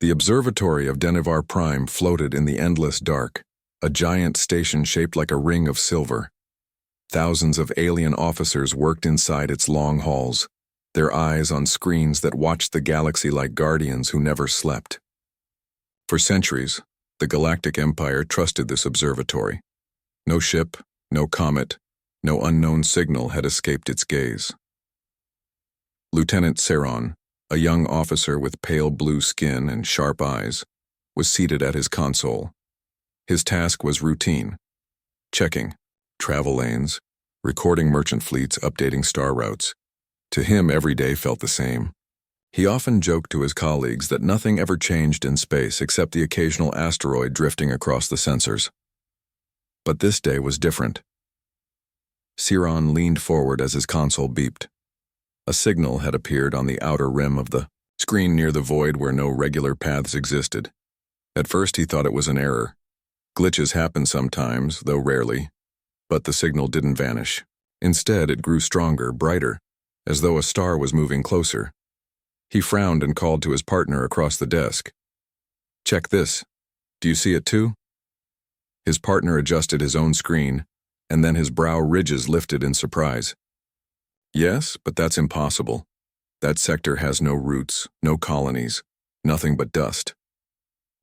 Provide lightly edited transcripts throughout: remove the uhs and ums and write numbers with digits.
The observatory of Denivar Prime floated in the endless dark, a giant station shaped like a ring of silver. Thousands of alien officers worked inside its long halls, their eyes on screens that watched the galaxy like guardians who never slept. For centuries, the Galactic Empire trusted this observatory. No ship, no comet, no unknown signal had escaped its gaze. Lieutenant Saron, a young officer with pale blue skin and sharp eyes, was seated at his console. His task was routine: checking travel lanes, recording merchant fleets, updating star routes. To him, every day felt the same. He often joked to his colleagues that nothing ever changed in space except the occasional asteroid drifting across the sensors. But this day was different. Saron leaned forward as his console beeped. A signal had appeared on the outer rim of the screen near the void where no regular paths existed. At first he thought it was an error. Glitches happen sometimes, though rarely. But the signal didn't vanish. Instead, it grew stronger, brighter, as though a star was moving closer. He frowned and called to his partner across the desk. "Check this. Do you see it too?" His partner adjusted his own screen, and then his brow ridges lifted in surprise. "Yes, but that's impossible. That sector has no roots, no colonies, nothing but dust."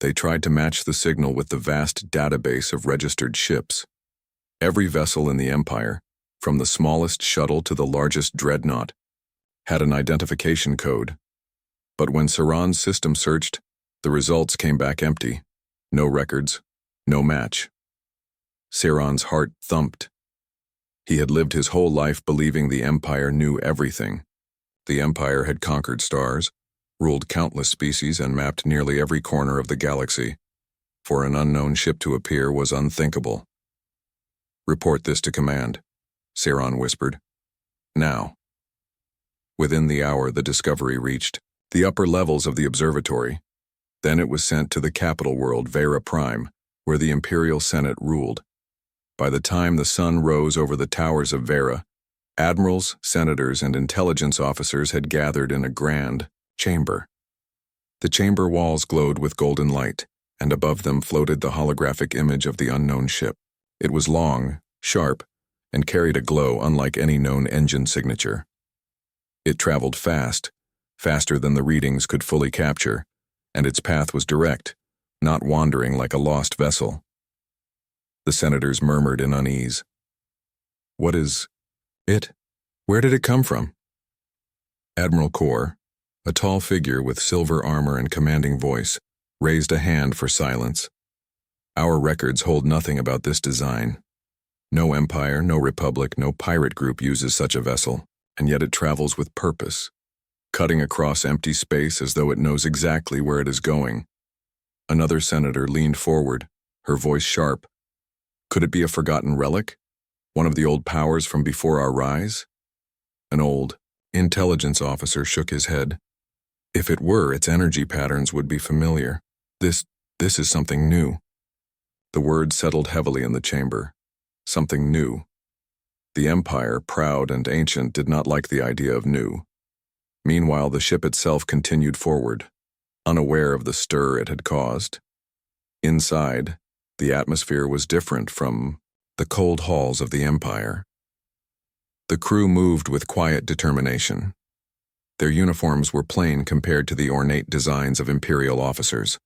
They tried to match the signal with the vast database of registered ships. Every vessel in the Empire, from the smallest shuttle to the largest dreadnought, had an identification code. But when Saron's system searched, the results came back empty. No records, no match. Saron's heart thumped. He had lived his whole life believing the Empire knew everything. The Empire had conquered stars, ruled countless species, and mapped nearly every corner of the galaxy. For an unknown ship to appear was unthinkable. "Report this to command," Saron whispered. "Now." Within the hour, the discovery reached the upper levels of the observatory. Then it was sent to the capital world, Vera Prime, where the Imperial Senate ruled. By the time the sun rose over the towers of Vera, admirals, senators, and intelligence officers had gathered in a grand chamber. The chamber walls glowed with golden light, and above them floated the holographic image of the unknown ship. It was long, sharp, and carried a glow unlike any known engine signature. It traveled fast, faster than the readings could fully capture, and its path was direct, not wandering like a lost vessel. The senators murmured in unease. "What is it? Where did it come from?" Admiral Kor, a tall figure with silver armor and commanding voice, raised a hand for silence. "Our records hold nothing about this design. No empire, no republic, no pirate group uses such a vessel, and yet it travels with purpose, cutting across empty space as though it knows exactly where it is going." Another senator leaned forward, her voice sharp. "Could it be a forgotten relic? One of the old powers from before our rise?" An old intelligence officer shook his head. "If it were, its energy patterns would be familiar. This is something new." The word settled heavily in the chamber. Something new. The Empire, proud and ancient, did not like the idea of new. Meanwhile, the ship itself continued forward, unaware of the stir it had caused. Inside, the atmosphere was different from the cold halls of the Empire. The crew moved with quiet determination. Their uniforms were plain compared to the ornate designs of Imperial officers.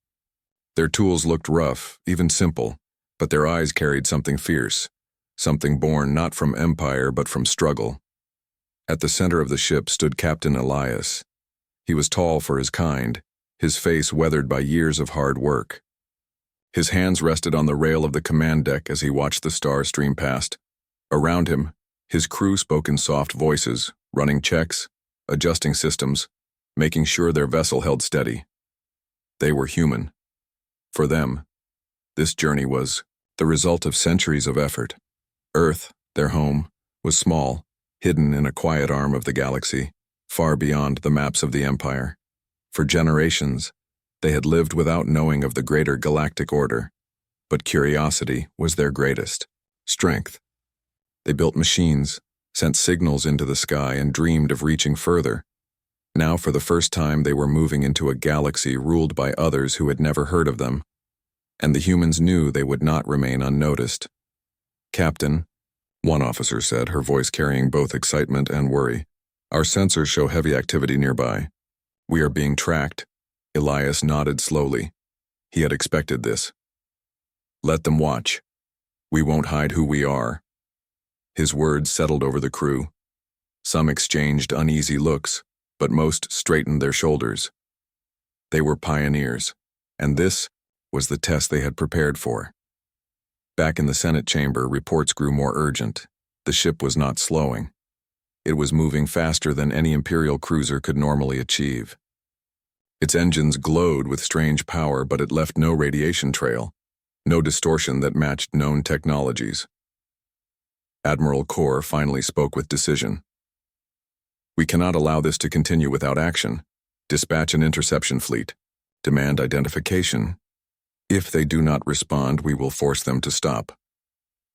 Their tools looked rough, even simple, but their eyes carried something fierce, something born not from empire but from struggle. At the center of the ship stood Captain Elias. He was tall for his kind, his face weathered by years of hard work. His hands rested on the rail of the command deck as he watched the star stream past. Around him, his crew spoke in soft voices, running checks, adjusting systems, making sure their vessel held steady. They were human. For them, this journey was the result of centuries of effort. Earth, their home, was small, hidden in a quiet arm of the galaxy, far beyond the maps of the Empire. For generations, they had lived without knowing of the greater galactic order, but curiosity was their greatest strength. They built machines, sent signals into the sky, and dreamed of reaching further. Now for the first time they were moving into a galaxy ruled by others who had never heard of them, and the humans knew they would not remain unnoticed. "Captain," one officer said, her voice carrying both excitement and worry, "our sensors show heavy activity nearby. We are being tracked." Elias nodded slowly. He had expected this. "Let them watch. We won't hide who we are." His words settled over the crew. Some exchanged uneasy looks, but most straightened their shoulders. They were pioneers, and this was the test they had prepared for. Back in the Senate chamber, reports grew more urgent. The ship was not slowing. It was moving faster than any Imperial cruiser could normally achieve. Its engines glowed with strange power, but it left no radiation trail, no distortion that matched known technologies. Admiral Kor finally spoke with decision. "We cannot allow this to continue without action. Dispatch an interception fleet. Demand identification. If they do not respond, we will force them to stop."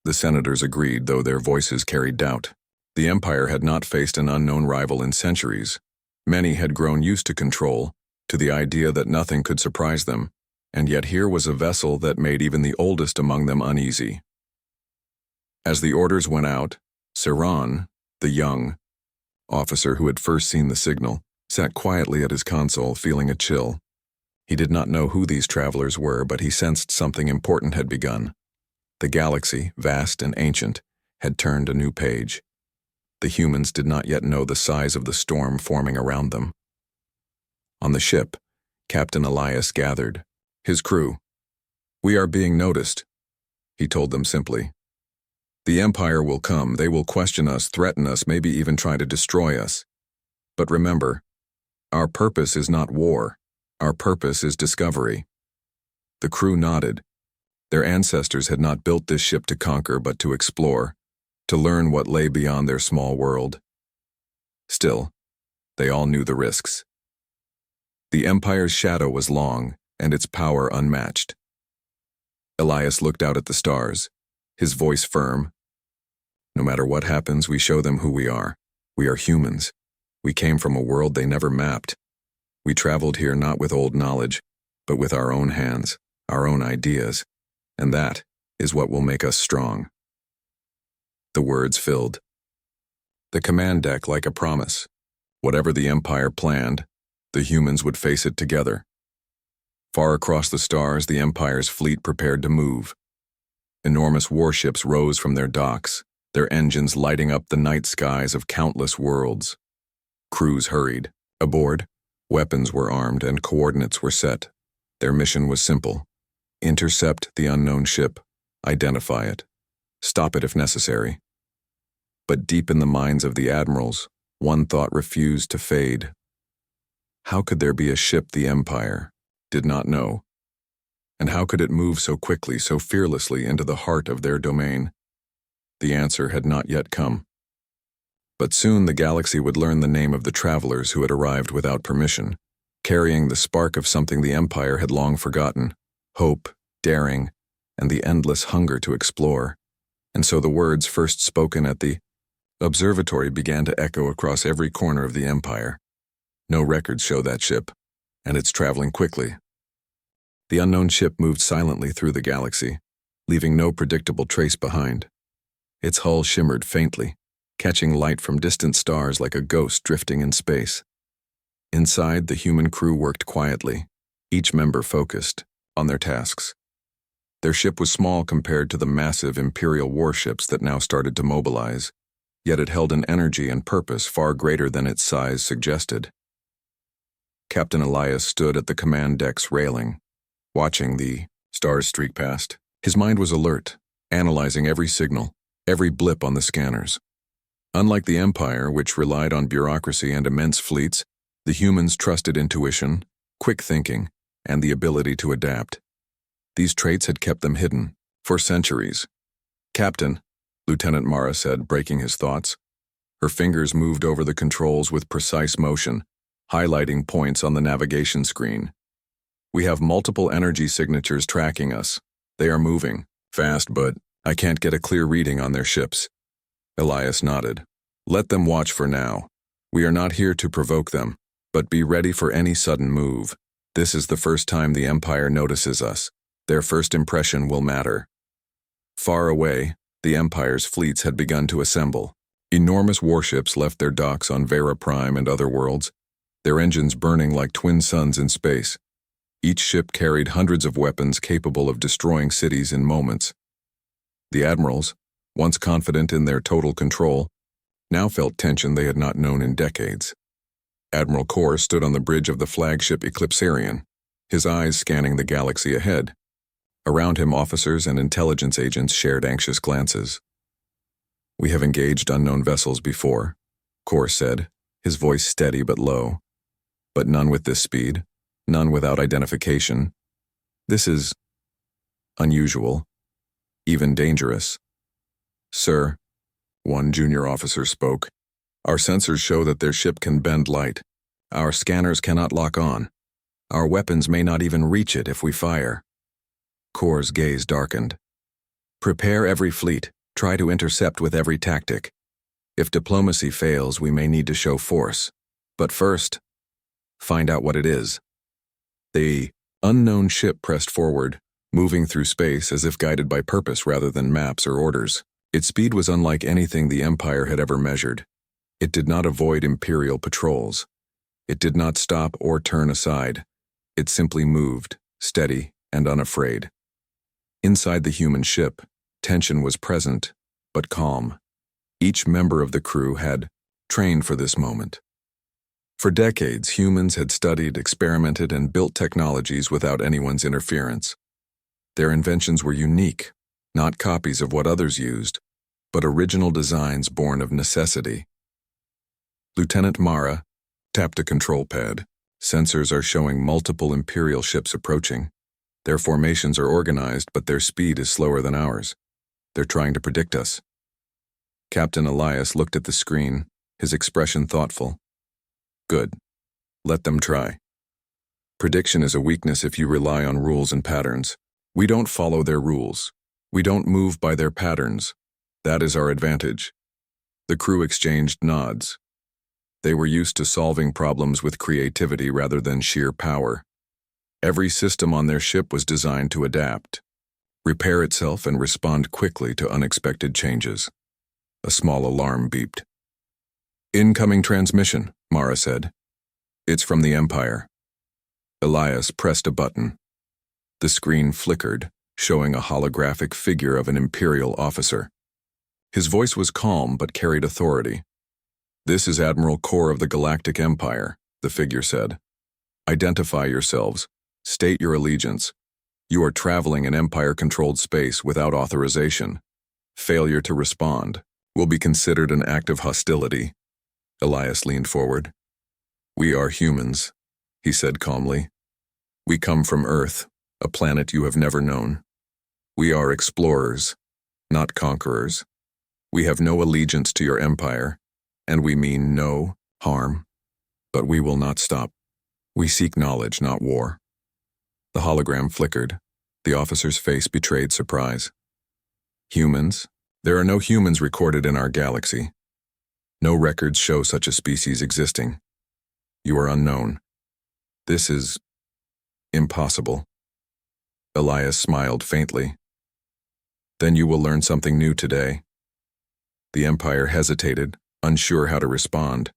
The senators agreed, though their voices carried doubt. The Empire had not faced an unknown rival in centuries. Many had grown used to control, to the idea that nothing could surprise them, and yet here was a vessel that made even the oldest among them uneasy. As the orders went out, Siran, the young officer who had first seen the signal, sat quietly at his console, feeling a chill. He did not know who these travelers were, but he sensed something important had begun. The galaxy, vast and ancient, had turned a new page. The humans did not yet know the size of the storm forming around them. On the ship, Captain Elias gathered his crew. "We are being noticed," he told them simply. "The Empire will come. They will question us, threaten us, maybe even try to destroy us. But remember, our purpose is not war. Our purpose is discovery." The crew nodded. Their ancestors had not built this ship to conquer, but to explore, to learn what lay beyond their small world. Still, they all knew the risks. The Empire's shadow was long, and its power unmatched. Elias looked out at the stars, his voice firm. "No matter what happens, we show them who we are. We are humans. We came from a world they never mapped. We traveled here not with old knowledge, but with our own hands, our own ideas, and that is what will make us strong." The words filled the command deck like a promise. Whatever the Empire planned, the humans would face it together. Far across the stars, the Empire's fleet prepared to move. Enormous warships rose from their docks, their engines lighting up the night skies of countless worlds. Crews hurried. Aboard, weapons were armed and coordinates were set. Their mission was simple: intercept the unknown ship, identify it, stop it if necessary. But deep in the minds of the admirals, one thought refused to fade. How could there be a ship the Empire did not know? And how could it move so quickly, so fearlessly into the heart of their domain? The answer had not yet come. But soon the galaxy would learn the name of the travelers who had arrived without permission, carrying the spark of something the Empire had long forgotten: hope, daring, and the endless hunger to explore. And so the words first spoken at the observatory began to echo across every corner of the Empire. No records show that ship, and it's traveling quickly. The unknown ship moved silently through the galaxy, leaving no predictable trace behind. Its hull shimmered faintly, catching light from distant stars like a ghost drifting in space. Inside, the human crew worked quietly, each member focused on their tasks. Their ship was small compared to the massive Imperial warships that now started to mobilize, yet it held an energy and purpose far greater than its size suggested. Captain Elias stood at the command deck's railing, watching the stars streak past. His mind was alert, analyzing every signal, every blip on the scanners. Unlike the Empire, which relied on bureaucracy and immense fleets, the humans trusted intuition, quick thinking, and the ability to adapt. These traits had kept them hidden for centuries. "Captain," Lieutenant Mara said, breaking his thoughts. Her fingers moved over the controls with precise motion, highlighting points on the navigation screen. "We have multiple energy signatures tracking us. They are moving fast, but I can't get a clear reading on their ships." Elias nodded. "Let them watch for now. We are not here to provoke them, But be ready for any sudden move. This is the first time the Empire notices us. Their first impression will matter. Far away, the Empire's fleets had begun to assemble. Enormous warships left their docks on Vera Prime and other worlds, their engines burning like twin suns in space. Each ship carried hundreds of weapons capable of destroying cities in moments. The admirals, once confident in their total control, now felt tension they had not known in decades. Admiral Kor stood on the bridge of the flagship EpicSciFiTales, his eyes scanning the galaxy ahead. Around him, officers and intelligence agents shared anxious glances. "We have engaged unknown vessels before," Kor said, his voice steady but low. "But none with this speed, none without identification. This is unusual, even dangerous." "Sir," one junior officer spoke, "our sensors show that their ship can bend light. Our scanners cannot lock on. Our weapons may not even reach it if we fire." Kor's gaze darkened. "Prepare every fleet. Try to intercept with every tactic. If diplomacy fails, we may need to show force. But first, find out what it is." The unknown ship pressed forward, moving through space as if guided by purpose rather than maps or orders. Its speed was unlike anything the Empire had ever measured. It did not avoid Imperial patrols. It did not stop or turn aside. It simply moved, steady and unafraid. Inside the human ship, tension was present, but calm. Each member of the crew had trained for this moment. For decades, humans had studied, experimented, and built technologies without anyone's interference. Their inventions were unique, not copies of what others used, but original designs born of necessity. Lieutenant Mara tapped a control pad. Sensors are showing multiple Imperial ships approaching. Their formations are organized, but their speed is slower than ours. They're trying to predict us. Captain Elias looked at the screen, his expression thoughtful. "Good. Let them try. Prediction is a weakness if you rely on rules and patterns. We don't follow their rules. We don't move by their patterns. That is our advantage." The crew exchanged nods. They were used to solving problems with creativity rather than sheer power. Every system on their ship was designed to adapt, repair itself, and respond quickly to unexpected changes. A small alarm beeped. "Incoming transmission," Mara said. "It's from the Empire." Elias pressed a button. The screen flickered, showing a holographic figure of an Imperial officer. His voice was calm but carried authority. "This is Admiral Kor of the Galactic Empire," the figure said. "Identify yourselves. State your allegiance. You are traveling in Empire-controlled space without authorization. Failure to respond will be considered an act of hostility." Elias leaned forward. "We are humans," he said calmly. "We come from Earth, a planet you have never known. We are explorers, not conquerors. We have no allegiance to your empire, and we mean no harm. But we will not stop. We seek knowledge, not war." The hologram flickered. The officer's face betrayed surprise. "Humans? There are no humans recorded in our galaxy. No records show such a species existing. You are unknown. This is impossible." Elias smiled faintly. "Then you will learn something new today." The Empire hesitated, unsure how to respond.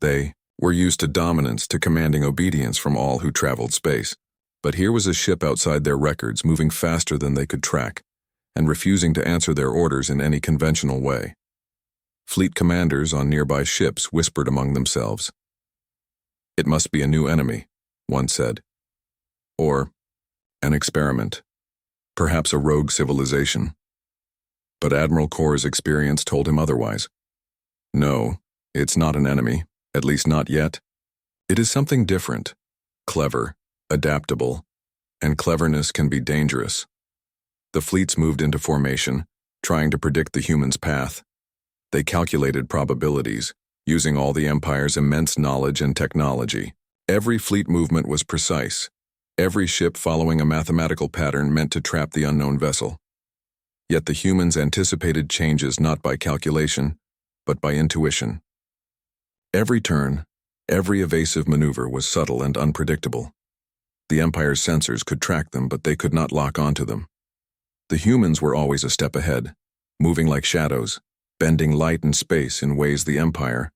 They were used to dominance, to commanding obedience from all who traveled space. But here was a ship outside their records, moving faster than they could track, and refusing to answer their orders in any conventional way. Fleet commanders on nearby ships whispered among themselves. "It must be a new enemy," one said. "Or an experiment. Perhaps a rogue civilization." But Admiral Kor's experience told him otherwise. "No, it's not an enemy, at least not yet. It is something different, clever, adaptable, and cleverness can be dangerous." The fleets moved into formation, trying to predict the humans' path. They calculated probabilities, using all the Empire's immense knowledge and technology. Every fleet movement was precise. Every ship following a mathematical pattern meant to trap the unknown vessel. Yet the humans anticipated changes not by calculation, but by intuition. Every turn, Every evasive maneuver was subtle and unpredictable. The Empire's sensors could track them, but they could not lock onto them. The humans were always a step ahead, moving like shadows, bending light and space in ways the Empire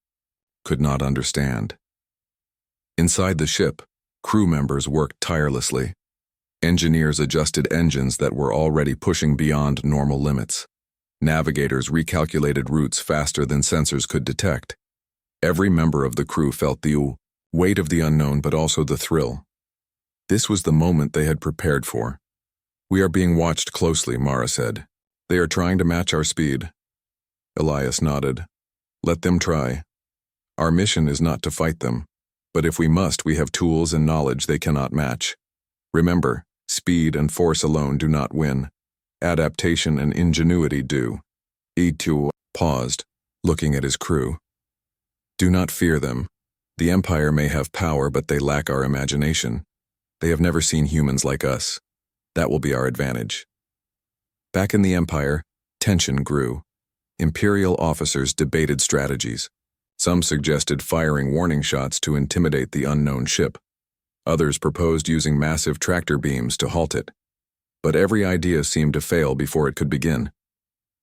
could not understand. Inside the ship, crew members worked tirelessly. Engineers adjusted engines that were already pushing beyond normal limits. Navigators recalculated routes faster than sensors could detect. Every member of the crew felt the weight of the unknown, but also the thrill. This was the moment they had prepared for. "We are being watched closely," Mara said. "They are trying to match our speed." Elias nodded. "Let them try. Our mission is not to fight them, but if we must, we have tools and knowledge they cannot match. Remember, speed and force alone do not win. Adaptation and ingenuity do." E2 paused, looking at his crew. "Do not fear them. The Empire may have power, but they lack our imagination. They have never seen humans like us. That will be our advantage." Back in the Empire, tension grew. Imperial officers debated strategies. Some suggested firing warning shots to intimidate the unknown ship. Others proposed using massive tractor beams to halt it. But every idea seemed to fail before it could begin.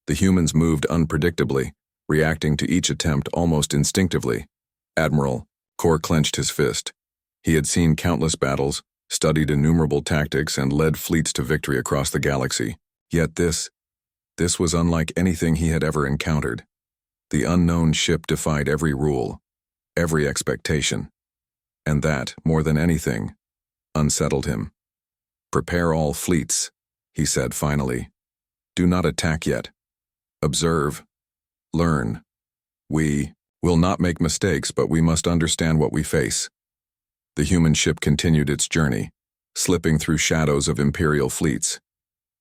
The humans moved unpredictably, reacting to each attempt almost instinctively. Admiral Kor clenched his fist. He had seen countless battles, studied innumerable tactics, and led fleets to victory across the galaxy. Yet this was unlike anything he had ever encountered. The unknown ship defied every rule, every expectation. And that, more than anything, unsettled him. "Prepare all fleets," he said finally. "Do not attack yet. Observe. Learn. We will not make mistakes, but we must understand what we face." The human ship continued its journey, slipping through shadows of Imperial fleets.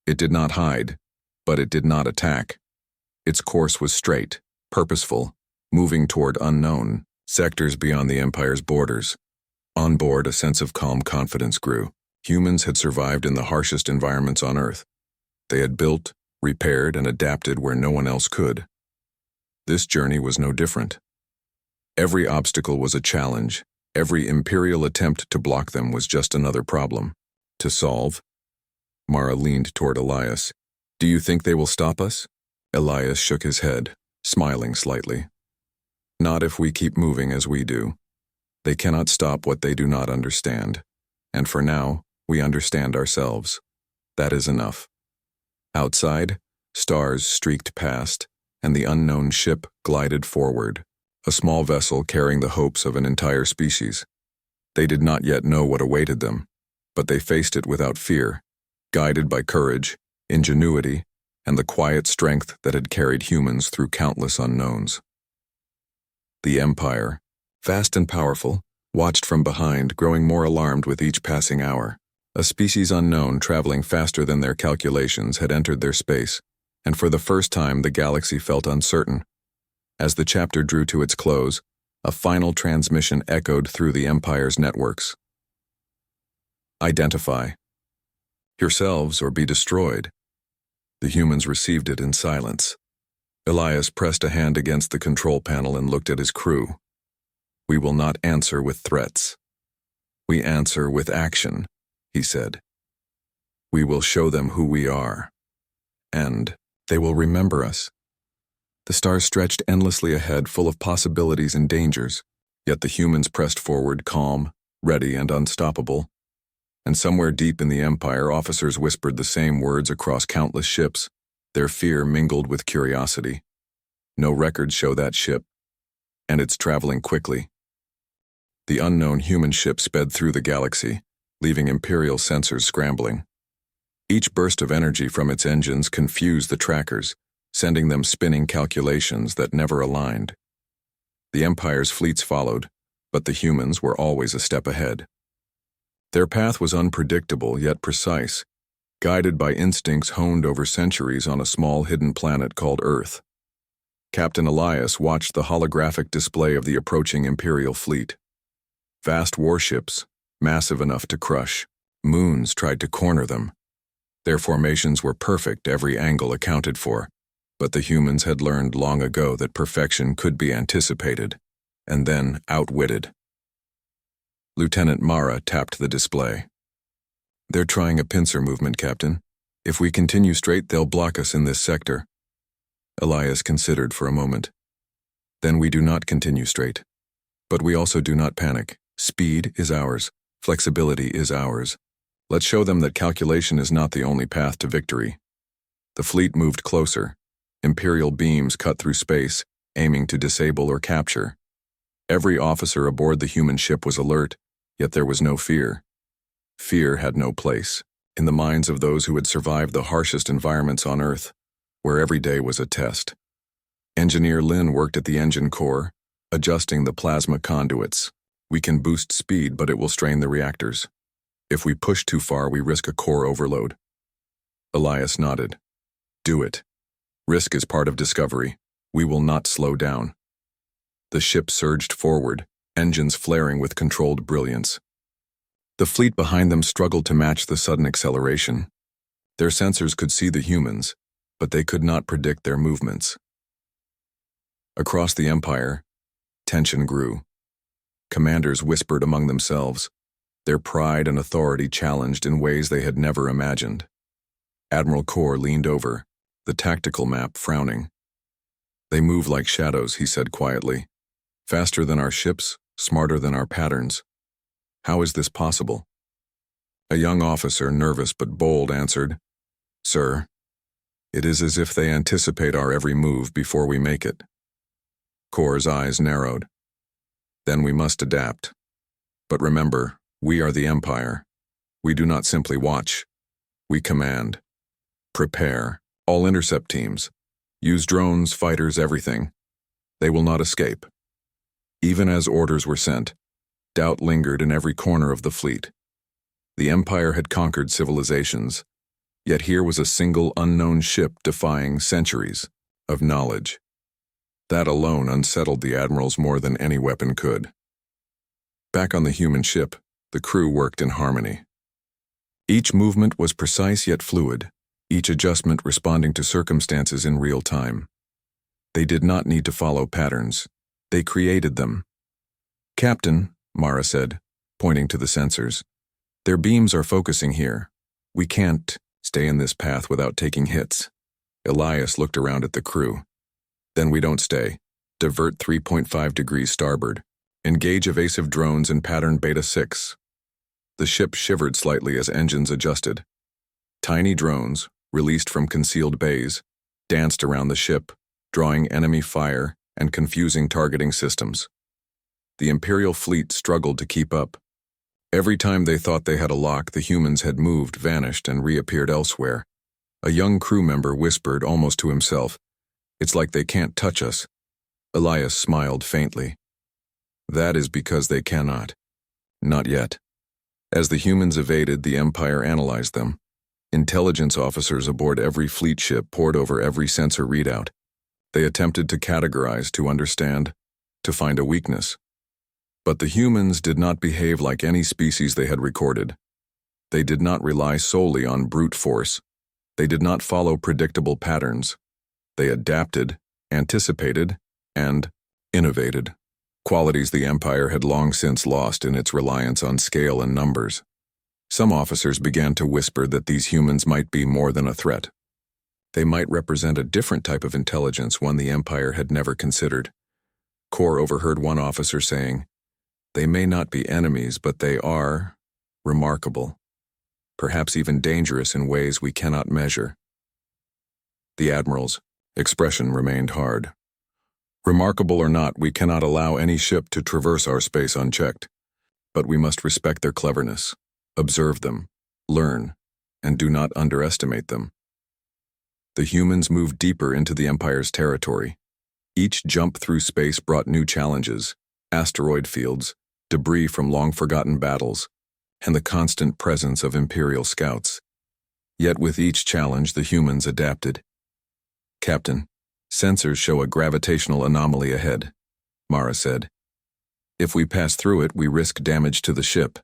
It did not hide, but it did not attack. Its course was straight, purposeful, moving toward unknown sectors beyond the Empire's borders. On board, a sense of calm confidence grew. Humans had survived in the harshest environments on Earth. They had built, repaired, and adapted where no one else could. This journey was no different. Every obstacle was a challenge. Every Imperial attempt to block them was just another problem to solve. Mara leaned toward Elias. "Do you think they will stop us?" Elias shook his head, smiling slightly. "Not if we keep moving as we do. They cannot stop what they do not understand. And for now, we understand ourselves. That is enough." Outside, stars streaked past, and the unknown ship glided forward, a small vessel carrying the hopes of an entire species. They did not yet know what awaited them, but they faced it without fear, guided by courage, ingenuity, and the quiet strength that had carried humans through countless unknowns. The Empire, vast and powerful, watched from behind, growing more alarmed with each passing hour. A species unknown, traveling faster than their calculations, had entered their space, and for the first time the galaxy felt uncertain. As the chapter drew to its close, a final transmission echoed through the Empire's networks. "Identify yourselves or be destroyed." The humans received it in silence. Elias pressed a hand against the control panel and looked at his crew. "We will not answer with threats. We answer with action," he said. "We will show them who we are, and they will remember us." The stars stretched endlessly ahead, full of possibilities and dangers, yet the humans pressed forward, calm, ready, and unstoppable. And somewhere deep in the Empire, officers whispered the same words across countless ships, their fear mingled with curiosity. No records show that ship, and it's traveling quickly. The unknown human ship sped through the galaxy, leaving Imperial sensors scrambling. Each burst of energy from its engines confused the trackers, sending them spinning calculations that never aligned. The Empire's fleets followed, but the humans were always a step ahead. Their path was unpredictable yet precise, guided by instincts honed over centuries on a small hidden planet called Earth. Captain Elias watched the holographic display of the approaching Imperial fleet. Vast warships, massive enough to crush. Moons tried to corner them. Their formations were perfect, every angle accounted for. But the humans had learned long ago that perfection could be anticipated, and then outwitted. Lieutenant Mara tapped the display. "They're trying a pincer movement, Captain. If we continue straight, they'll block us in this sector." Elias considered for a moment. "Then we do not continue straight. But we also do not panic. Speed is ours. Flexibility is ours. Let's show them that calculation is not the only path to victory." The fleet moved closer. Imperial beams cut through space, aiming to disable or capture. Every officer aboard the human ship was alert, yet there was no fear. Fear had no place in the minds of those who had survived the harshest environments on Earth, where every day was a test. Engineer Lin worked at the engine core, adjusting the plasma conduits. "We can boost speed, but it will strain the reactors. If we push too far, we risk a core overload." Elias nodded. "Do it. Risk is part of discovery. We will not slow down." The ship surged forward, engines flaring with controlled brilliance. The fleet behind them struggled to match the sudden acceleration. Their sensors could see the humans, but they could not predict their movements. Across the Empire, tension grew. Commanders whispered among themselves, their pride and authority challenged in ways they had never imagined. Admiral Kor leaned over, the tactical map frowning. "They move like shadows," he said quietly. "Faster than our ships, smarter than our patterns. How is this possible?" A young officer, nervous but bold, answered, "Sir, it is as if they anticipate our every move before we make it." Kor's eyes narrowed. "Then we must adapt. But remember, we are the Empire. We do not simply watch. We command. Prepare. All intercept teams. Use drones, fighters, everything. They will not escape." Even as orders were sent, doubt lingered in every corner of the fleet. The Empire had conquered civilizations, yet here was a single unknown ship defying centuries of knowledge. That alone unsettled the admirals more than any weapon could. Back on the human ship, the crew worked in harmony. Each movement was precise yet fluid, each adjustment responding to circumstances in real time. They did not need to follow patterns. They created them. "Captain," Mara said, pointing to the sensors, "their beams are focusing here. We can't stay in this path without taking hits." Elias looked around at the crew. "Then we don't stay. Divert 3.5 degrees starboard. Engage evasive drones in pattern Beta 6. The ship shivered slightly as engines adjusted. Tiny drones, released from concealed bays, danced around the ship, drawing enemy fire and confusing targeting systems. The Imperial fleet struggled to keep up. Every time they thought they had a lock, the humans had moved, vanished, and reappeared elsewhere. A young crew member whispered almost to himself, "It's like they can't touch us." Elias smiled faintly. "That is because they cannot. Not yet." As the humans evaded, the Empire analyzed them. Intelligence officers aboard every fleet ship pored over every sensor readout. They attempted to categorize, to understand, to find a weakness. But the humans did not behave like any species they had recorded. They did not rely solely on brute force. They did not follow predictable patterns. They adapted, anticipated, and innovated. Qualities the Empire had long since lost in its reliance on scale and numbers. Some officers began to whisper that these humans might be more than a threat. They might represent a different type of intelligence, one the Empire had never considered. Kor overheard one officer saying, "They may not be enemies, but they are remarkable, perhaps even dangerous in ways we cannot measure." The Admiral's expression remained hard. "Remarkable or not, we cannot allow any ship to traverse our space unchecked. But we must respect their cleverness, observe them, learn, and do not underestimate them." The humans moved deeper into the Empire's territory. Each jump through space brought new challenges, asteroid fields, debris from long-forgotten battles, and the constant presence of Imperial scouts. Yet with each challenge, the humans adapted. "Captain, sensors show a gravitational anomaly ahead," Mara said. "If we pass through it, we risk damage to the ship."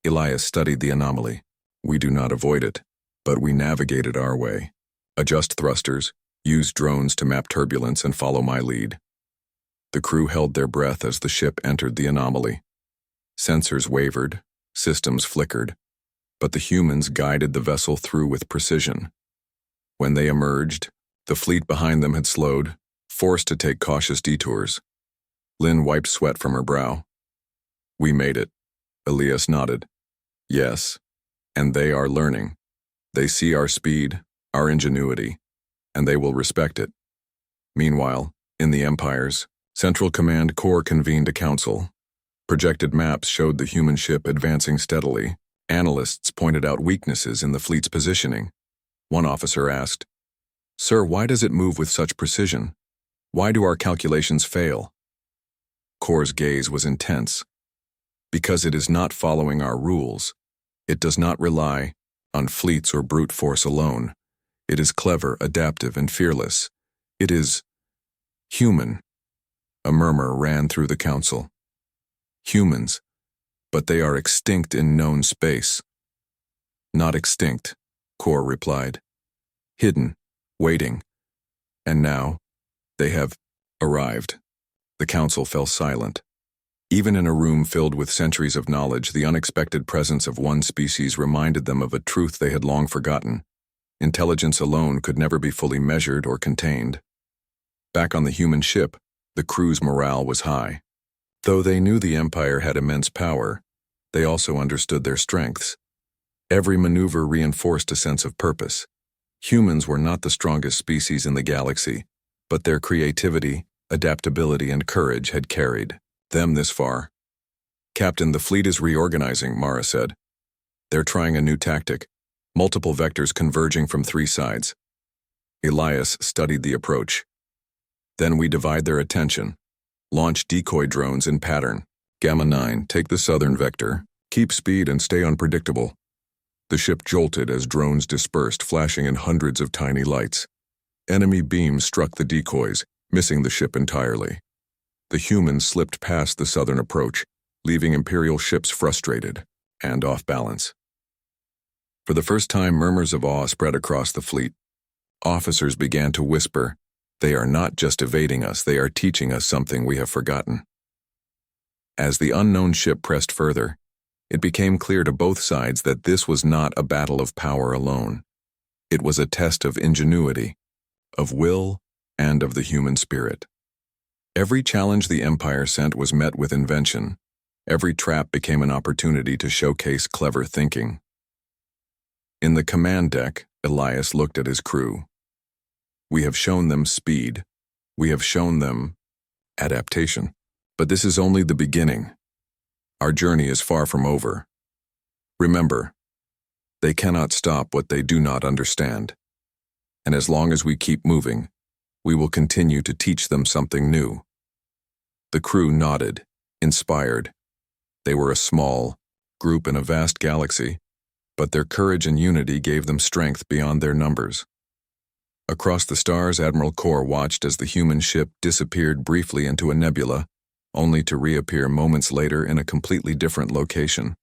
Elias studied the anomaly. "We do not avoid it, but we navigate it our way. Adjust thrusters, use drones to map turbulence, and follow my lead." The crew held their breath as the ship entered the anomaly. Sensors wavered, systems flickered, but the humans guided the vessel through with precision. When they emerged, the fleet behind them had slowed, forced to take cautious detours. Lynn wiped sweat from her brow. "We made it," Elias nodded. "Yes, and they are learning. They see our speed, our ingenuity, and they will respect it." Meanwhile, in the Empire's Central Command Corps convened a council. Projected maps showed the human ship advancing steadily. Analysts pointed out weaknesses in the fleet's positioning. One officer asked, "Sir, why does it move with such precision? Why do our calculations fail?" Corps' gaze was intense. "Because it is not following our rules. It does not rely on fleets or brute force alone. It is clever, adaptive, and fearless. It is human." A murmur ran through the council. "Humans, but they are extinct in known space." "Not extinct," Corps replied. "Hidden, waiting. And now, they have arrived." The council fell silent. Even in a room filled with centuries of knowledge, the unexpected presence of one species reminded them of a truth they had long forgotten. Intelligence alone could never be fully measured or contained. Back on the human ship, the crew's morale was high. Though they knew the Empire had immense power, they also understood their strengths. Every maneuver reinforced a sense of purpose. Humans were not the strongest species in the galaxy, but their creativity, adaptability, and courage had carried them this far. "Captain, the fleet is reorganizing," Mara said. "They're trying a new tactic, multiple vectors converging from 3 sides." Elias studied the approach. "Then we divide their attention. Launch decoy drones in pattern. Gamma 9, take the southern vector. Keep speed and stay unpredictable." The ship jolted as drones dispersed, flashing in hundreds of tiny lights. Enemy beams struck the decoys, missing the ship entirely. The humans slipped past the southern approach, leaving Imperial ships frustrated and off balance. For the first time, murmurs of awe spread across the fleet. Officers began to whisper, "They are not just evading us, they are teaching us something we have forgotten." As the unknown ship pressed further, it became clear to both sides that this was not a battle of power alone. It was a test of ingenuity, of will, and of the human spirit. Every challenge the Empire sent was met with invention. Every trap became an opportunity to showcase clever thinking. In the command deck, Elias looked at his crew. "We have shown them speed. We have shown them adaptation. But this is only the beginning. Our journey is far from over. Remember, they cannot stop what they do not understand. And as long as we keep moving, we will continue to teach them something new." The crew nodded, inspired. They were a small group in a vast galaxy, but their courage and unity gave them strength beyond their numbers. Across the stars, Admiral Kor watched as the human ship disappeared briefly into a nebula, only to reappear moments later in a completely different location.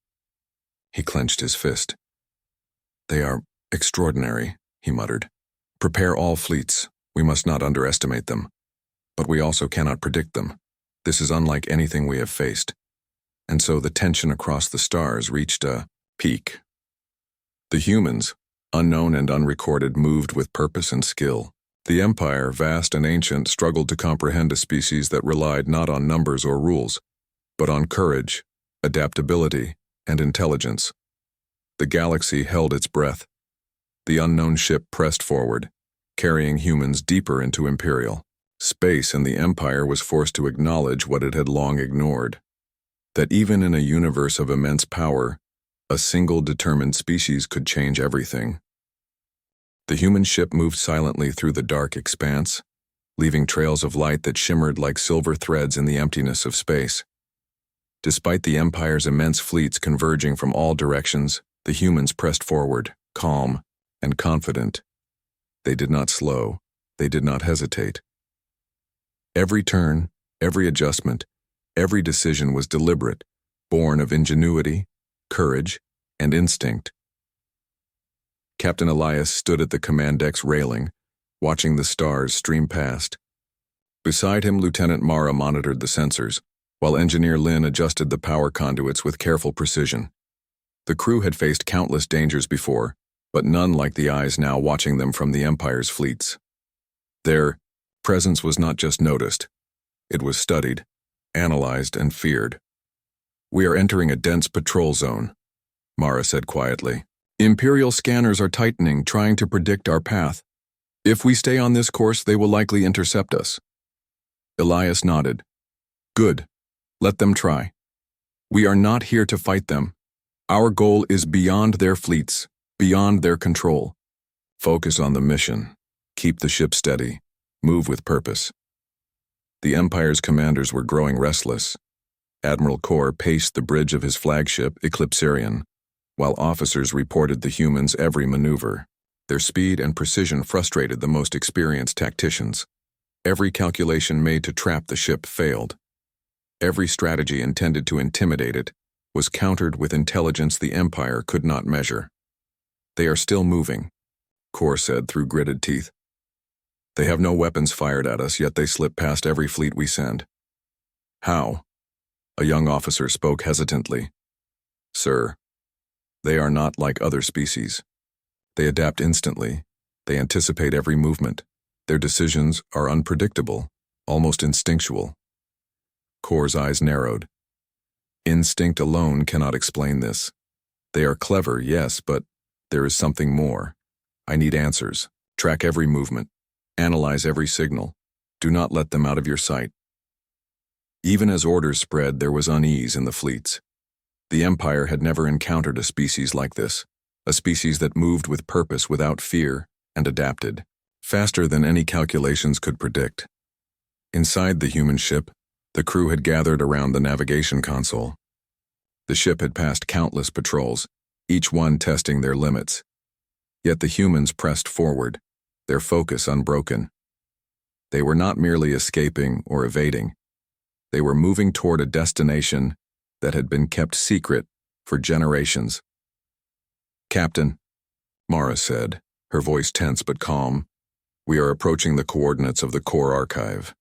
He clenched his fist. "They are extraordinary," he muttered. "Prepare all fleets. We must not underestimate them. But we also cannot predict them. This is unlike anything we have faced." And so the tension across the stars reached a peak. The humans, unknown and unrecorded, moved with purpose and skill. The Empire, vast and ancient, struggled to comprehend a species that relied not on numbers or rules, but on courage, adaptability, and intelligence. The galaxy held its breath. The unknown ship pressed forward, carrying humans deeper into Imperial space, and the Empire was forced to acknowledge what it had long ignored: that even in a universe of immense power, a single determined species could change everything. The human ship moved silently through the dark expanse, leaving trails of light that shimmered like silver threads in the emptiness of space. Despite the Empire's immense fleets converging from all directions, the humans pressed forward, calm and confident. They did not slow, they did not hesitate. Every turn, every adjustment, every decision was deliberate, born of ingenuity, courage, and instinct. Captain Elias stood at the command deck's railing, watching the stars stream past. Beside him, Lieutenant Mara monitored the sensors, while Engineer Lin adjusted the power conduits with careful precision. The crew had faced countless dangers before, but none like the eyes now watching them from the Empire's fleets. Their presence was not just noticed. It was studied, analyzed, and feared. "We are entering a dense patrol zone," Mara said quietly. "Imperial scanners are tightening, trying to predict our path. If we stay on this course, they will likely intercept us." Elias nodded. "Good. Let them try. We are not here to fight them. Our goal is beyond their fleets, beyond their control. Focus on the mission. Keep the ship steady. Move with purpose." The Empire's commanders were growing restless. Admiral Kor paced the bridge of his flagship, EpicSciFiTales, while officers reported the humans' every maneuver. Their speed and precision frustrated the most experienced tacticians. Every calculation made to trap the ship failed. Every strategy intended to intimidate it was countered with intelligence the Empire could not measure. "They are still moving," Kor said through gritted teeth. "They have no weapons fired at us, yet they slip past every fleet we send." "How?" A young officer spoke hesitantly. "Sir, they are not like other species. They adapt instantly. They anticipate every movement. Their decisions are unpredictable, almost instinctual." Kor's eyes narrowed. "Instinct alone cannot explain this. They are clever, yes, but there is something more. I need answers. Track every movement. Analyze every signal. Do not let them out of your sight." Even as orders spread, there was unease in the fleets. The Empire had never encountered a species like this, a species that moved with purpose without fear and adapted, faster than any calculations could predict. Inside the human ship, the crew had gathered around the navigation console. The ship had passed countless patrols, each one testing their limits. Yet the humans pressed forward, their focus unbroken. They were not merely escaping or evading. They were moving toward a destination that had been kept secret for generations. "Captain," Mara said, her voice tense but calm, "we are approaching the coordinates of the core archive.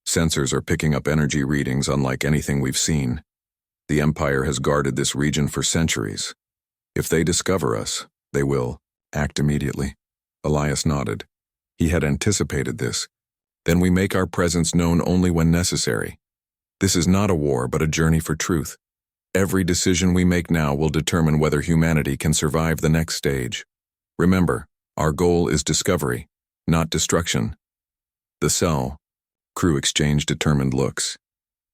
Sensors are picking up energy readings unlike anything we've seen. The Empire has guarded this region for centuries. If they discover us, they will act immediately." Elias nodded. He had anticipated this. "Then we make our presence known only when necessary. This is not a war, but a journey for truth. Every decision we make now will determine whether humanity can survive the next stage. Remember, our goal is discovery, not destruction." The cell crew exchanged determined looks.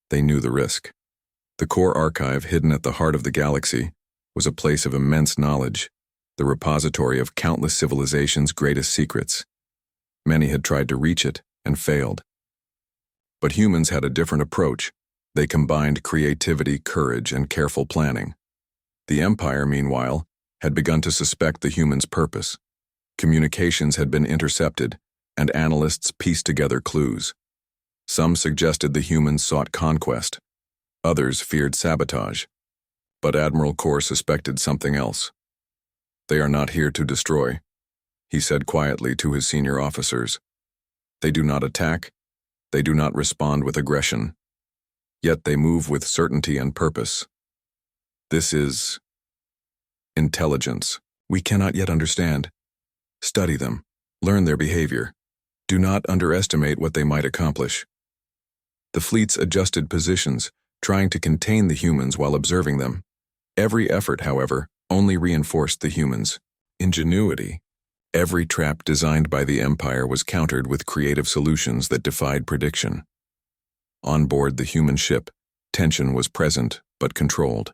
They knew the risk. The core archive, hidden at the heart of the galaxy, was a place of immense knowledge, the repository of countless civilizations' greatest secrets. Many had tried to reach it and failed. But humans had a different approach. They combined creativity, courage, and careful planning. The Empire, meanwhile, had begun to suspect the humans' purpose. Communications had been intercepted, and analysts pieced together clues. Some suggested the humans sought conquest. Others feared sabotage. But Admiral Kor suspected something else. "They are not here to destroy," he said quietly to his senior officers. "They do not attack. They do not respond with aggression. Yet they move with certainty and purpose. This is intelligence we cannot yet understand. Study them. Learn their behavior. Do not underestimate what they might accomplish." The fleets adjusted positions, trying to contain the humans while observing them. Every effort, however, only reinforced the humans' ingenuity. Every trap designed by the Empire was countered with creative solutions that defied prediction. On board the human ship, tension was present but controlled.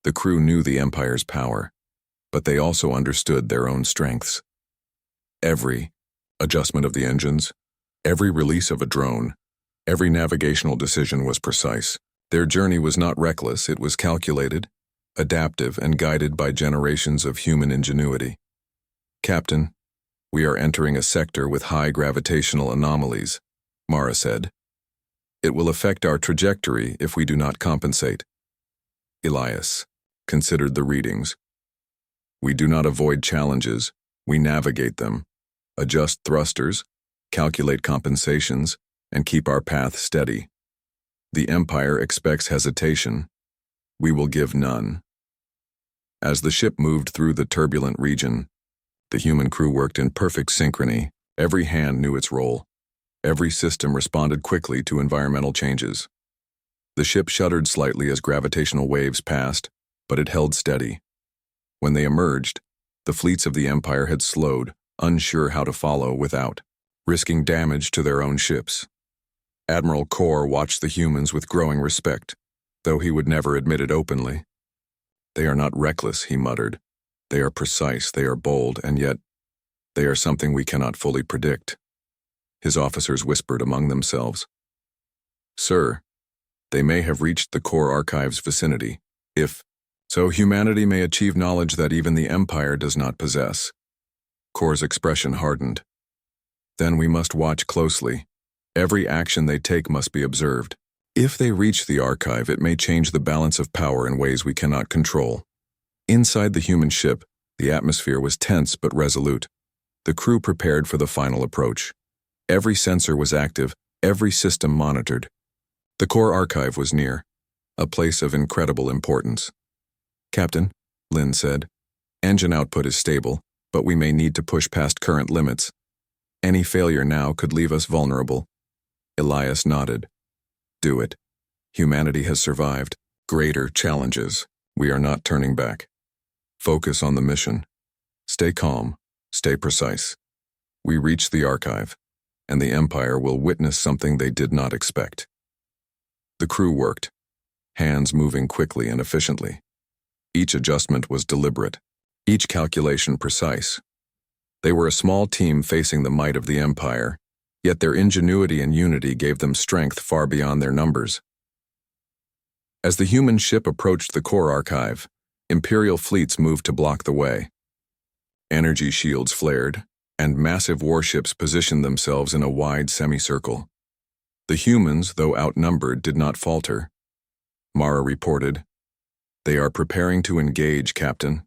The crew knew the Empire's power, but they also understood their own strengths. Every adjustment of the engines, every release of a drone, every navigational decision was precise. Their journey was not reckless, it was calculated, adaptive, and guided by generations of human ingenuity. "Captain, we are entering a sector with high gravitational anomalies," Mara said. "It will affect our trajectory if we do not compensate." Elias considered the readings. "We do not avoid challenges, we navigate them, adjust thrusters, calculate compensations, and keep our path steady." The Empire expects hesitation. We will give none. As the ship moved through the turbulent region, the human crew worked in perfect synchrony. Every hand knew its role. Every system responded quickly to environmental changes. The ship shuddered slightly as gravitational waves passed, but it held steady. When they emerged, the fleets of the Empire had slowed, unsure how to follow without risking damage to their own ships. Admiral Kor watched the humans with growing respect, though he would never admit it openly. They are not reckless, he muttered. They are precise, they are bold, and yet they are something we cannot fully predict. His officers whispered among themselves. Sir, they may have reached the core archive's vicinity, so humanity may achieve knowledge that even the Empire does not possess. Kor's expression hardened. Then we must watch closely. Every action they take must be observed. If they reach the archive, it may change the balance of power in ways we cannot control. Inside the human ship, the atmosphere was tense but resolute. The crew prepared for the final approach. Every sensor was active, every system monitored. The core archive was near, a place of incredible importance. Captain, Lin said, engine output is stable, but we may need to push past current limits. Any failure now could leave us vulnerable. Elias nodded. Do it. Humanity has survived greater challenges. We are not turning back. Focus on the mission. Stay calm, stay precise. We reach the archive, and the Empire will witness something they did not expect. The crew worked, hands moving quickly and efficiently. Each adjustment was deliberate, each calculation precise. They were a small team facing the might of the Empire, yet their ingenuity and unity gave them strength far beyond their numbers. As the human ship approached the core archive, Imperial fleets moved to block the way. Energy shields flared, and massive warships positioned themselves in a wide semicircle. The humans, though outnumbered, did not falter. Mara reported, "They are preparing to engage, Captain.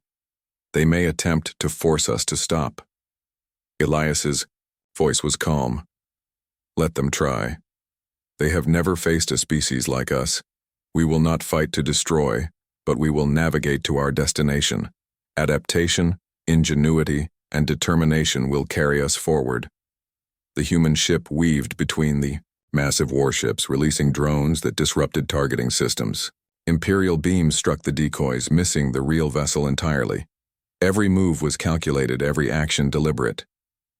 They may attempt to force us to stop." Elias's voice was calm. "Let them try. They have never faced a species like us. We will not fight to destroy, but we will navigate to our destination. Adaptation, ingenuity, and determination will carry us forward." The human ship weaved between the massive warships, releasing drones that disrupted targeting systems. Imperial beams struck the decoys, missing the real vessel entirely. Every move was calculated, every action deliberate.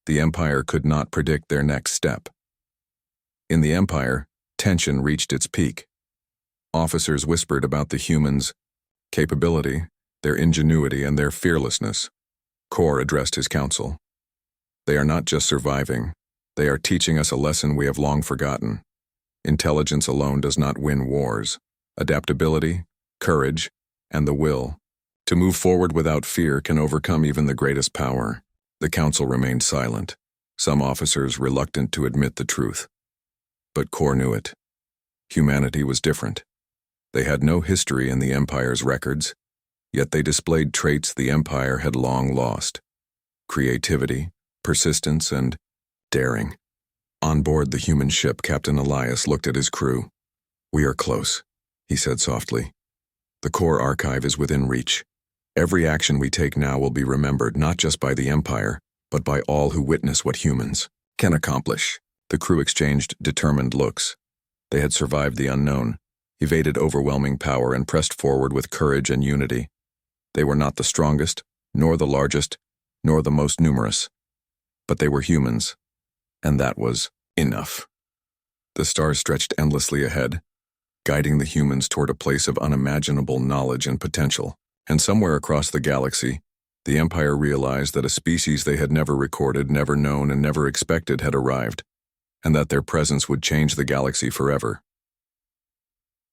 The Empire could not predict their next step. In the Empire, tension reached its peak. Officers whispered about the humans' capability, their ingenuity, and their fearlessness. Kor addressed his council. "They are not just surviving. They are teaching us a lesson we have long forgotten. Intelligence alone does not win wars. Adaptability, courage, and the will to move forward without fear can overcome even the greatest power." The council remained silent, some officers reluctant to admit the truth. But Kor knew it. Humanity was different. They had no history in the Empire's records, yet they displayed traits the Empire had long lost: creativity, persistence, and daring. On board the human ship, Captain Elias looked at his crew. "We are close," he said softly. "The core archive is within reach. Every action we take now will be remembered not just by the Empire, but by all who witness what humans can accomplish." The crew exchanged determined looks. They had survived the unknown, evaded overwhelming power, and pressed forward with courage and unity. They were not the strongest, nor the largest, nor the most numerous, but they were humans, and that was enough. The stars stretched endlessly ahead, guiding the humans toward a place of unimaginable knowledge and potential. And somewhere across the galaxy, the Empire realized that a species they had never recorded, never known, and never expected had arrived, and that their presence would change the galaxy forever.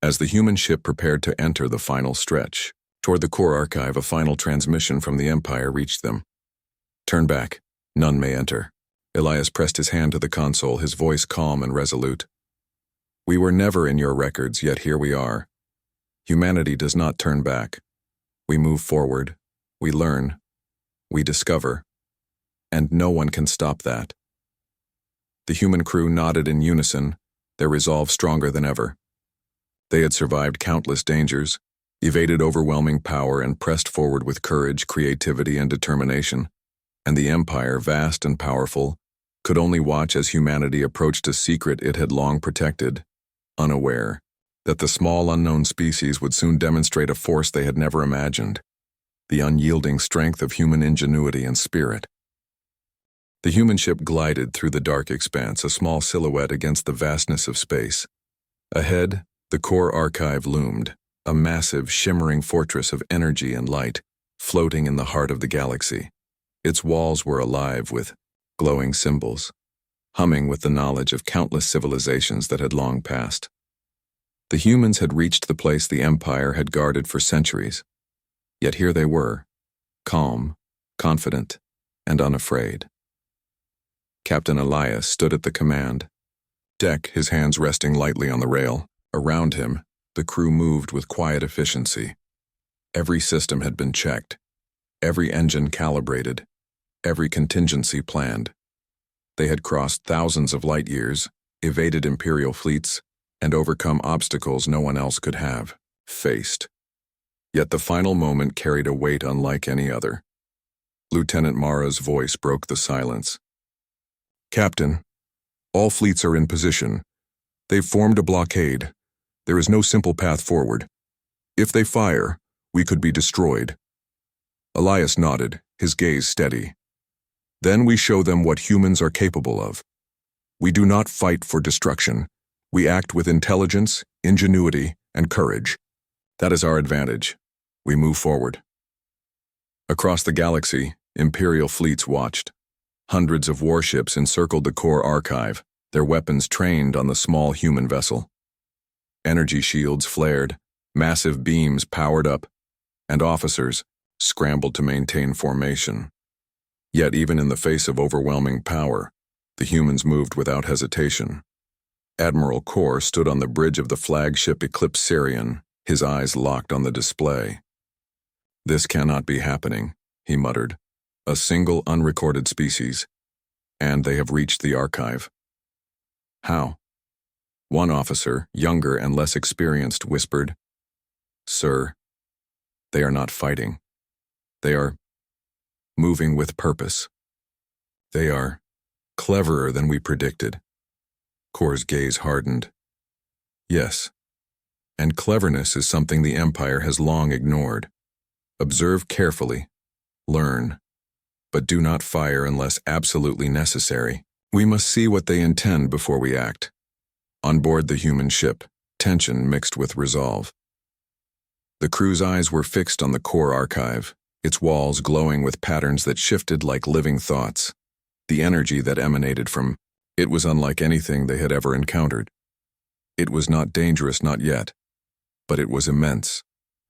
As the human ship prepared to enter the final stretch, toward the core archive, a final transmission from the Empire reached them. "Turn back. None may enter." Elias pressed his hand to the console, his voice calm and resolute. "We were never in your records, yet here we are. Humanity does not turn back. We move forward, we learn, we discover, and no one can stop that." The human crew nodded in unison, their resolve stronger than ever. They had survived countless dangers, evaded overwhelming power, and pressed forward with courage, creativity, and determination. And the Empire, vast and powerful, could only watch as humanity approached a secret it had long protected, unaware that the small unknown species would soon demonstrate a force they had never imagined, the unyielding strength of human ingenuity and spirit. The human ship glided through the dark expanse, a small silhouette against the vastness of space. Ahead, the core archive loomed, a massive, shimmering fortress of energy and light, floating in the heart of the galaxy. Its walls were alive with glowing symbols, humming with the knowledge of countless civilizations that had long passed. The humans had reached the place the Empire had guarded for centuries. Yet here they were, calm, confident, and unafraid. Captain Elias stood at the command deck, his hands resting lightly on the rail. Around him, the crew moved with quiet efficiency. Every system had been checked, every engine calibrated, every contingency planned. They had crossed thousands of light years, evaded Imperial fleets, and overcome obstacles no one else could have faced. Yet the final moment carried a weight unlike any other. Lieutenant Mara's voice broke the silence. "Captain, all fleets are in position. They've formed a blockade. There is no simple path forward. If they fire, we could be destroyed." Elias nodded, his gaze steady. "Then we show them what humans are capable of. We do not fight for destruction. We act with intelligence, ingenuity, and courage. That is our advantage. We move forward." Across the galaxy, Imperial fleets watched. Hundreds of warships encircled the core archive, their weapons trained on the small human vessel. Energy shields flared, massive beams powered up, and officers scrambled to maintain formation. Yet even in the face of overwhelming power, the humans moved without hesitation. Admiral Kor stood on the bridge of the flagship EpicSciFiTales, his eyes locked on the display. "This cannot be happening," he muttered. "A single unrecorded species, and they have reached the archive." "How?" One officer, younger and less experienced, whispered, "Sir, they are not fighting. They are moving with purpose. They are cleverer than we predicted." Kor's gaze hardened. "Yes, and cleverness is something the Empire has long ignored. Observe carefully, learn, but do not fire unless absolutely necessary. We must see what they intend before we act." On board the human ship, tension mixed with resolve. The crew's eyes were fixed on the core archive, its walls glowing with patterns that shifted like living thoughts. The energy that emanated from it was unlike anything they had ever encountered. It was not dangerous, not yet, but it was immense,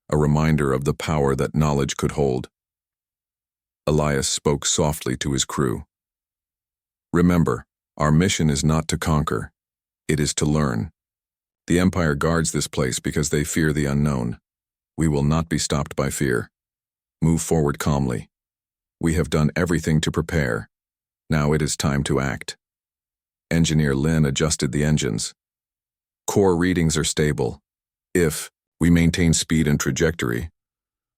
a reminder of the power that knowledge could hold. Elias spoke softly to his crew. "Remember, our mission is not to conquer. It is to learn. The Empire guards this place because they fear the unknown. We will not be stopped by fear. Move forward calmly. We have done everything to prepare. Now it is time to act." Engineer Lin adjusted the engines. "Core readings are stable. If we maintain speed and trajectory,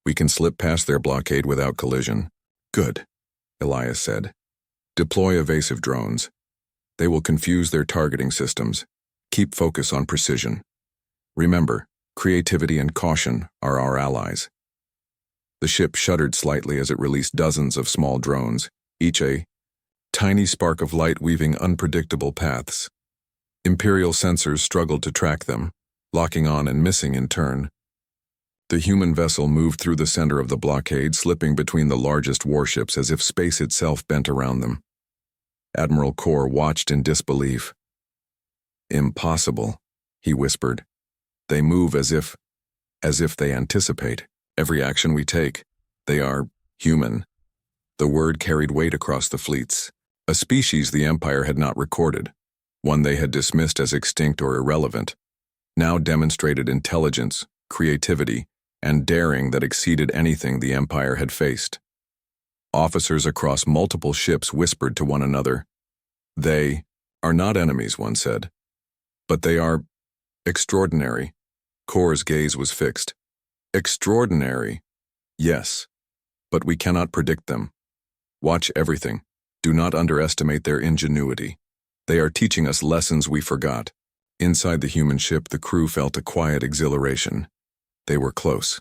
we can slip past their blockade without collision." "Good," Elias said. "Deploy evasive drones. They will confuse their targeting systems. Keep focus on precision. Remember, creativity and caution are our allies." The ship shuddered slightly as it released dozens of small drones, each a tiny spark of light weaving unpredictable paths. Imperial sensors struggled to track them, locking on and missing in turn. The human vessel moved through the center of the blockade, slipping between the largest warships as if space itself bent around them. Admiral Kor watched in disbelief. "Impossible," he whispered. "They move as if they anticipate every action we take. They are human." The word carried weight across the fleets. A species the Empire had not recorded, one they had dismissed as extinct or irrelevant, now demonstrated intelligence, creativity, and daring that exceeded anything the Empire had faced. Officers across multiple ships whispered to one another. "They are not enemies," one said, "but they are extraordinary. Kor's gaze was fixed. Extraordinary. Yes. But we cannot predict them. Watch everything. Do not underestimate their ingenuity. They are teaching us lessons we forgot. Inside the human ship, the crew felt a quiet exhilaration. They were close.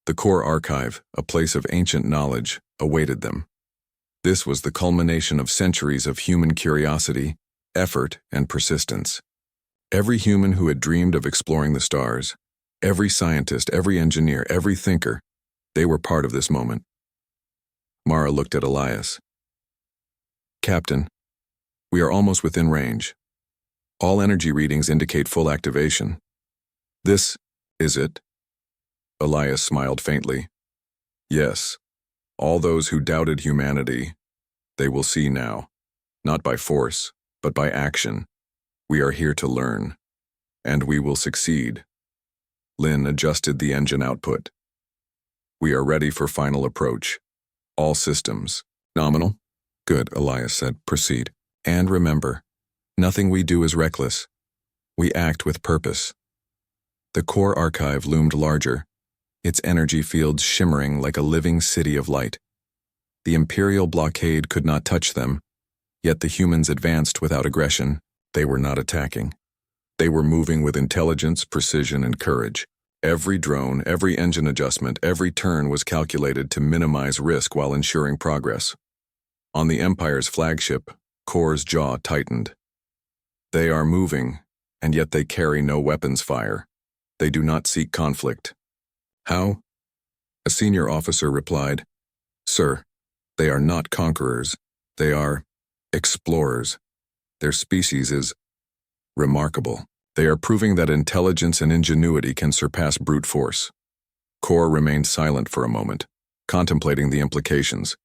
The core archive, a place of ancient knowledge, awaited them. This was the culmination of centuries of human curiosity, effort, and persistence. Every human who had dreamed of exploring the stars, every scientist, every engineer, every thinker, they were part of this moment. Mara looked at Elias. Captain, we are almost within range. All energy readings indicate full activation. This is it? Elias smiled faintly. Yes. All those who doubted humanity, they will see now. Not by force, but by action. We are here to learn. And we will succeed. Lynn adjusted the engine output. We are ready for final approach. All systems. Nominal? Good, Elias said. Proceed. And remember, nothing we do is reckless. We act with purpose. The core archive loomed larger, its energy fields shimmering like a living city of light. The Imperial blockade could not touch them, yet the humans advanced without aggression. They were not attacking. They were moving with intelligence, precision, and courage. Every drone, every engine adjustment, every turn was calculated to minimize risk while ensuring progress. On the Empire's flagship, Kor's jaw tightened. They are moving, and yet they carry no weapons fire. They do not seek conflict. How? A senior officer replied, Sir, they are not conquerors. They are explorers. Their species is remarkable. They are proving that intelligence and ingenuity can surpass brute force. Kor remained silent for a moment, contemplating the implications.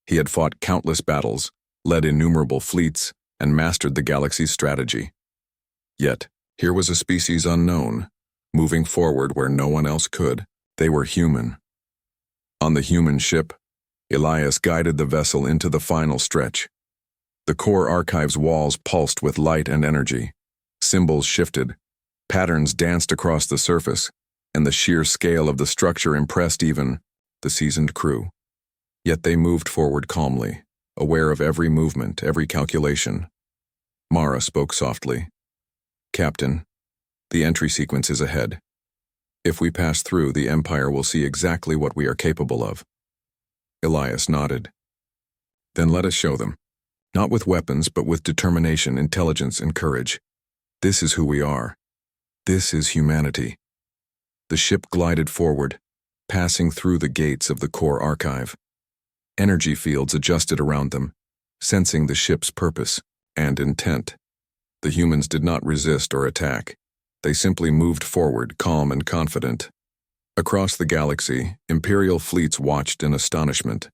He had fought countless battles, led innumerable fleets, and mastered the galaxy's strategy. Yet, here was a species unknown, moving forward where no one else could. They were human. On the human ship, Elias guided the vessel into the final stretch. The core archive's walls pulsed with light and energy. Symbols shifted, patterns danced across the surface, and the sheer scale of the structure impressed even the seasoned crew. Yet they moved forward calmly, aware of every movement, every calculation. Mara spoke softly. Captain, the entry sequence is ahead. If we pass through, the Empire will see exactly what we are capable of. Elias nodded. Then let us show them. Not with weapons, but with determination, intelligence, and courage. This is who we are. This is humanity. The ship glided forward, passing through the gates of the core archive. Energy fields adjusted around them, sensing the ship's purpose and intent. The humans did not resist or attack. They simply moved forward, calm and confident. Across the galaxy, Imperial fleets watched in astonishment.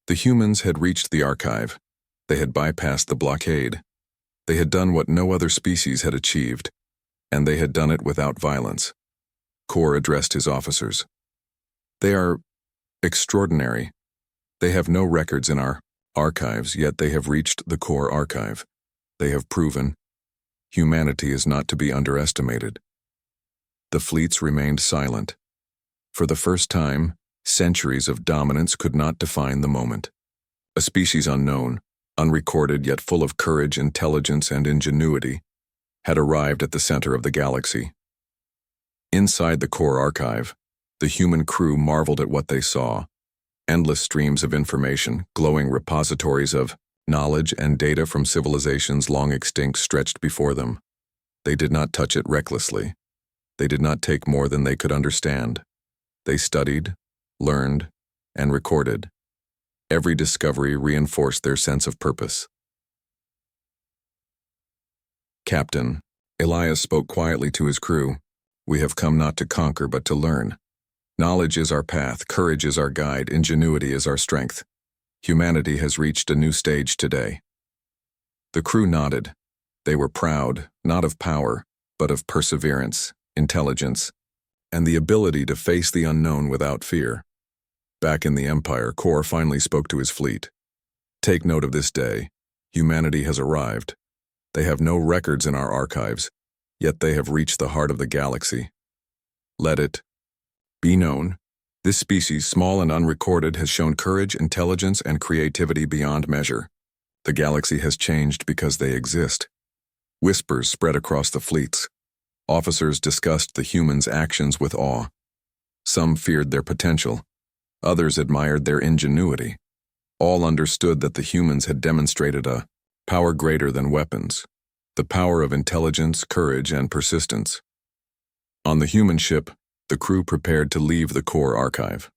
The humans had reached the archive. They had bypassed the blockade. They had done what no other species had achieved, and they had done it without violence. Kor addressed his officers. They are extraordinary. They have no records in our archives, yet they have reached the core archive. They have proven humanity is not to be underestimated. The fleets remained silent. For the first time, centuries of dominance could not define the moment. A species unknown, unrecorded yet full of courage, intelligence, and ingenuity, had arrived at the center of the galaxy. Inside the core archive, the human crew marveled at what they saw. Endless streams of information, glowing repositories of knowledge and data from civilizations long extinct stretched before them. They did not touch it recklessly. They did not take more than they could understand. They studied, learned, and recorded. Every discovery reinforced their sense of purpose. Captain, Elias spoke quietly to his crew. We have come not to conquer but to learn. Knowledge is our path, courage is our guide, ingenuity is our strength. Humanity has reached a new stage today. The crew nodded. They were proud, not of power, but of perseverance, intelligence, and the ability to face the unknown without fear. Back in the Empire, Kor finally spoke to his fleet. Take note of this day. Humanity has arrived. They have no records in our archives, yet they have reached the heart of the galaxy. Let it be known, this species, small and unrecorded, has shown courage, intelligence, and creativity beyond measure. The galaxy has changed because they exist. Whispers spread across the fleets. Officers discussed the humans' actions with awe. Some feared their potential. Others admired their ingenuity. All understood that the humans had demonstrated a power greater than weapons, the power of intelligence, courage, and persistence. On the human ship, the crew prepared to leave the core archive.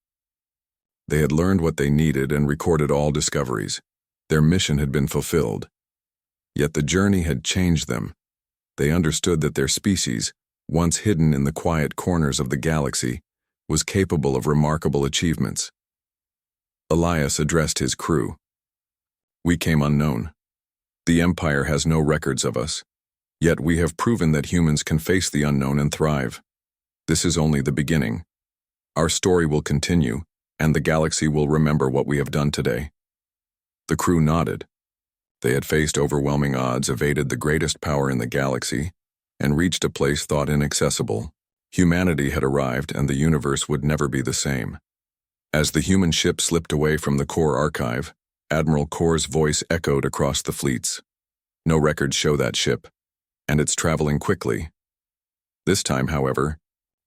They had learned what they needed and recorded all discoveries. Their mission had been fulfilled. Yet the journey had changed them. They understood that their species, once hidden in the quiet corners of the galaxy, was capable of remarkable achievements. Elias addressed his crew. We came unknown. The Empire has no records of us, yet we have proven that humans can face the unknown and thrive. This is only the beginning. Our story will continue, and the galaxy will remember what we have done today. The crew nodded. They had faced overwhelming odds, evaded the greatest power in the galaxy, and reached a place thought inaccessible. Humanity had arrived, and the universe would never be the same. As the human ship slipped away from the core archive, Admiral Kor's voice echoed across the fleets. No records show that ship, and it's traveling quickly. This time, however,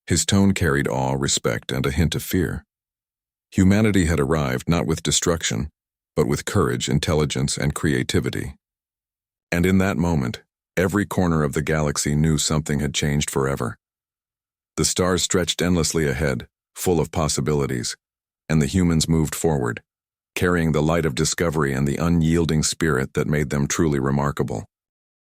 his tone carried awe, respect, and a hint of fear. Humanity had arrived not with destruction, but with courage, intelligence, and creativity. And in that moment, every corner of the galaxy knew something had changed forever. The stars stretched endlessly ahead, full of possibilities, and the humans moved forward, carrying the light of discovery and the unyielding spirit that made them truly remarkable.